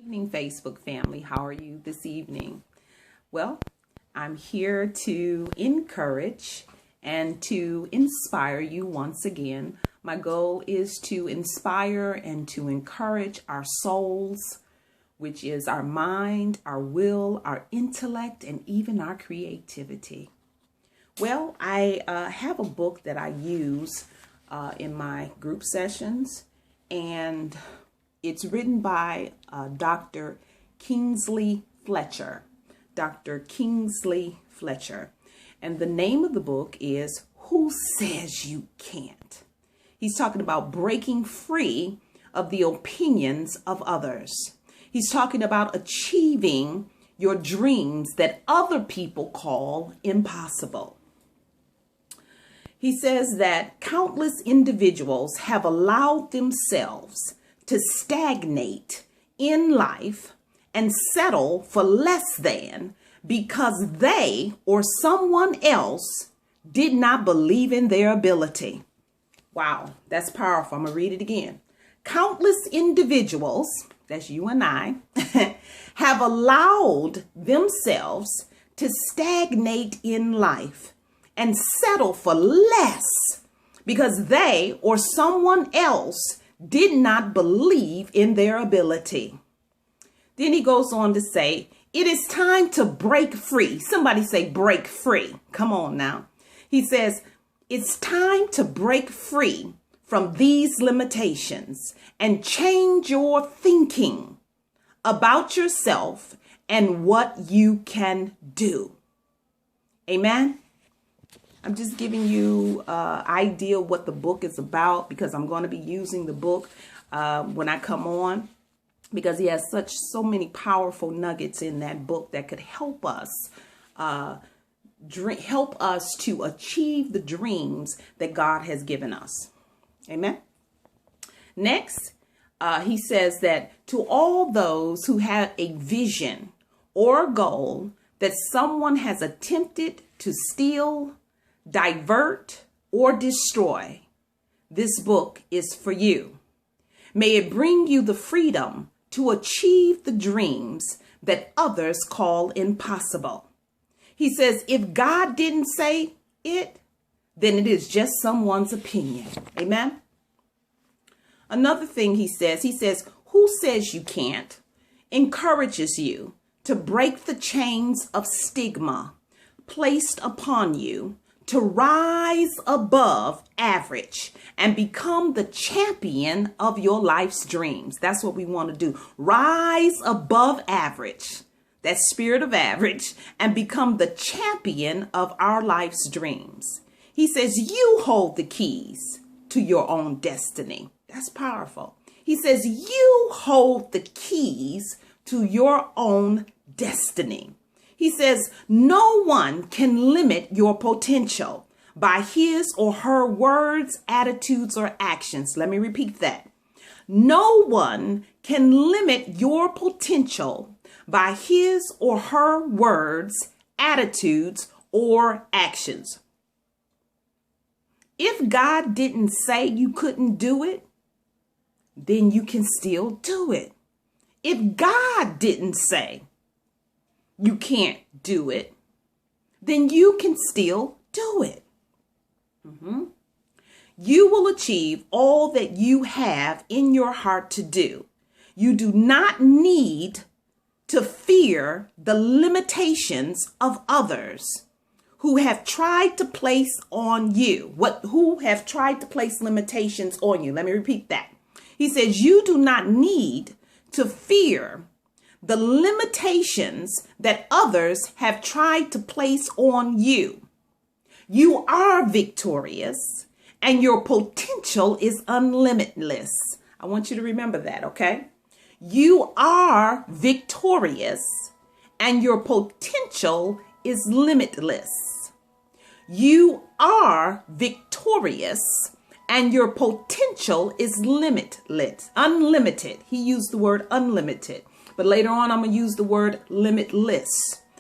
Evening, Facebook family. How are you this evening? Well, I'm here to encourage and to inspire you once again. My goal is to inspire and to encourage our souls, which is our mind, our will, our intellect, and even our creativity. Well, I have a book that I use in my group sessions, and it's written by Dr. Kingsley Fletcher. Dr. Kingsley Fletcher. And the name of the book is Who Says You Can't? He's talking about breaking free of the opinions of others. He's talking about achieving your dreams that other people call impossible. He says that countless individuals have allowed themselves to stagnate in life and settle for less than because they or someone else did not believe in their ability. Wow, that's powerful. I'm going to read it again. Countless individuals, that's you and I, have allowed themselves to stagnate in life and settle for less because they or someone else did not believe in their ability. Then he goes on to say, it is time to break free. Somebody say break free. Come on now. He says, it's time to break free from these limitations and change your thinking about yourself and what you can do. Amen. I'm just giving you an idea what the book is about because I'm going to be using the book when I come on, because he has so many powerful nuggets in that book that could help us to achieve the dreams that God has given us. Amen. Next, he says that to all those who have a vision or goal that someone has attempted to steal, divert, or destroy, this book is for you. May it bring you the freedom to achieve the dreams that others call impossible. He says, if God didn't say it, then it is just someone's opinion. Amen. Another thing he says, who says you can't encourages you to break the chains of stigma placed upon you, to rise above average and become the champion of your life's dreams. That's what we want to do. Rise above average, that spirit of average, and become the champion of our life's dreams. He says you hold the keys to your own destiny. That's powerful. He says you hold the keys to your own destiny. He says, no one can limit your potential by his or her words, attitudes, or actions. Let me repeat that. No one can limit your potential by his or her words, attitudes, or actions. If God didn't say you couldn't do it, then you can still do it. If God didn't say you can't do it, then you can still do it. You will achieve all that you have in your heart to do. You do not need to fear the limitations of others who have tried to place on you. Who have tried to place limitations on you. Let me repeat that. He says you do not need to fear the limitations that others have tried to place on you. You are victorious and your potential is unlimitless. I want you to remember that, okay? You are victorious and your potential is limitless. You are victorious and your potential is limitless, unlimited. He used the word unlimited. But later on, I'm going to use the word limitless.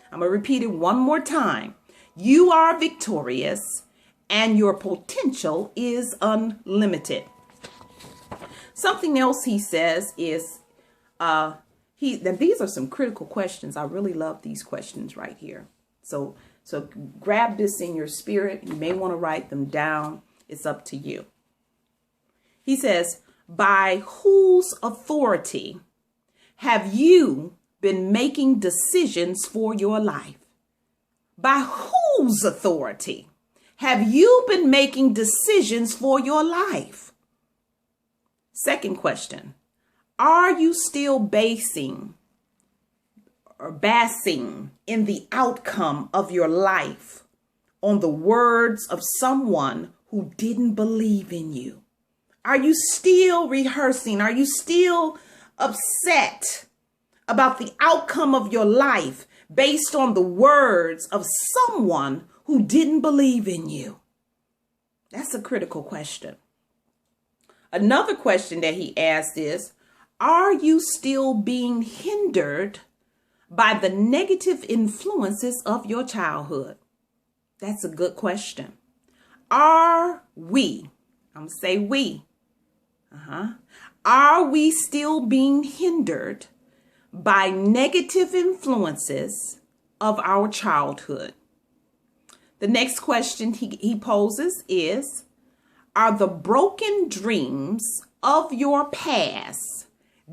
I'm going to repeat it one more time. You are victorious and your potential is unlimited. Something else he says is These are some critical questions. I really love these questions right here. So grab this in your spirit. You may want to write them down. It's up to you. He says, by whose authority have you been making decisions for your life? By whose authority have you been making decisions for your life? Second question, are you still basing in the outcome of your life on the words of someone who didn't believe in you? Are you still rehearsing? Are you still upset about the outcome of your life based on the words of someone who didn't believe in you? That's a critical question. Another question that he asked is, are you still being hindered by the negative influences of your childhood? That's a good question. Are we, I'm going to say we, are we still being hindered by negative influences of our childhood? The next question he poses is, are the broken dreams of your past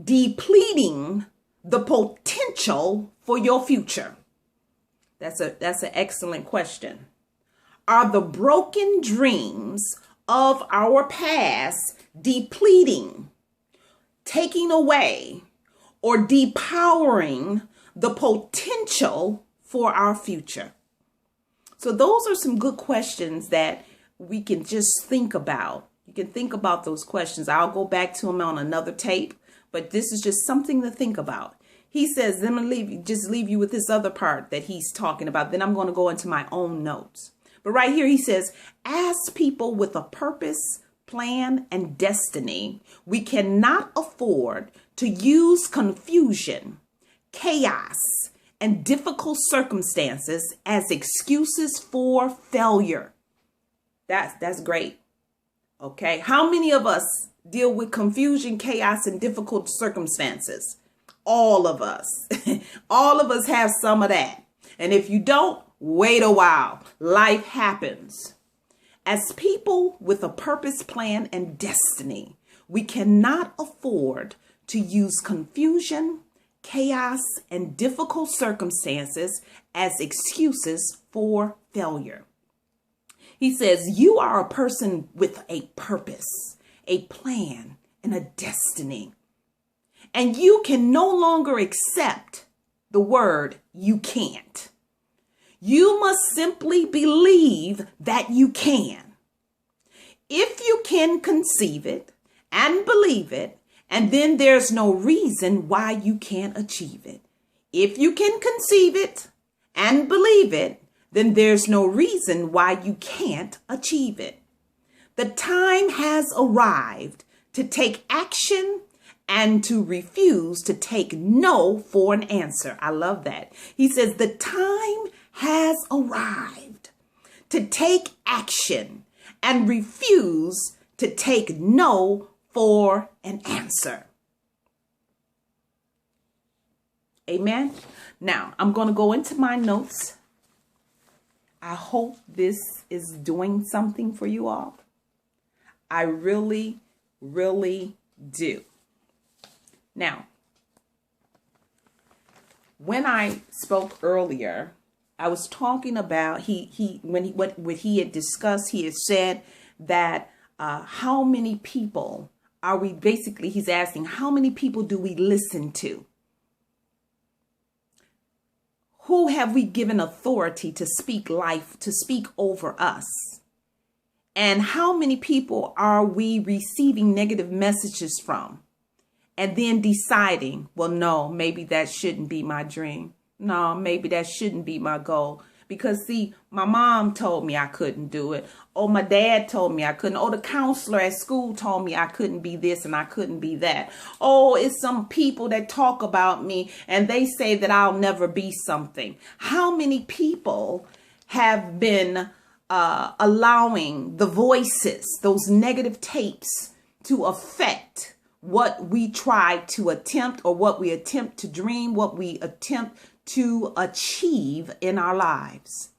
depleting the potential for your future? That's an excellent question. Are the broken dreams of our past depleting, taking away, or depowering the potential for our future? So those are some good questions that we can just think about. You can think about those questions. I'll go back to them on another tape, but this is just something to think about. He says, then I'm going to leave you with this other part that he's talking about. Then I'm going to go into my own notes. But right here, he says, as people with a purpose, plan, and destiny, we cannot afford to use confusion, chaos, and difficult circumstances as excuses for failure. That's great. Okay. How many of us deal with confusion, chaos, and difficult circumstances? All of us. All of us have some of that. And if you don't, wait a while. Life happens. As people with a purpose, plan, and destiny, we cannot afford to use confusion, chaos, and difficult circumstances as excuses for failure. He says, you are a person with a purpose, a plan, and a destiny. And you can no longer accept the word you can't. You must simply believe that you can. If you can conceive it and believe it, and then there's no reason why you can't achieve it. If you can conceive it and believe it, then there's no reason why you can't achieve it. The time has arrived to take action and to refuse to take no for an answer. I love that. He says the time has arrived to take action and refuse to take no for an answer. Amen. Now, I'm going to go into my notes. I hope this is doing something for you all. I really, really do. Now, when I spoke earlier, I was talking about what he had discussed. He had said that how many people are we, basically he's asking, how many people do we listen to? Who have we given authority to speak life, to speak over us? And how many people are we receiving negative messages from? And then deciding, well, no, maybe that shouldn't be my dream. No, maybe that shouldn't be my goal. Because, see, my mom told me I couldn't do it. Or my dad told me I couldn't. Or the counselor at school told me I couldn't be this and I couldn't be that. Oh, it's some people that talk about me and they say that I'll never be something. How many people have been allowing the voices, those negative tapes, to affect what we try to attempt, or what we attempt to dream, what we attempt to achieve in our lives.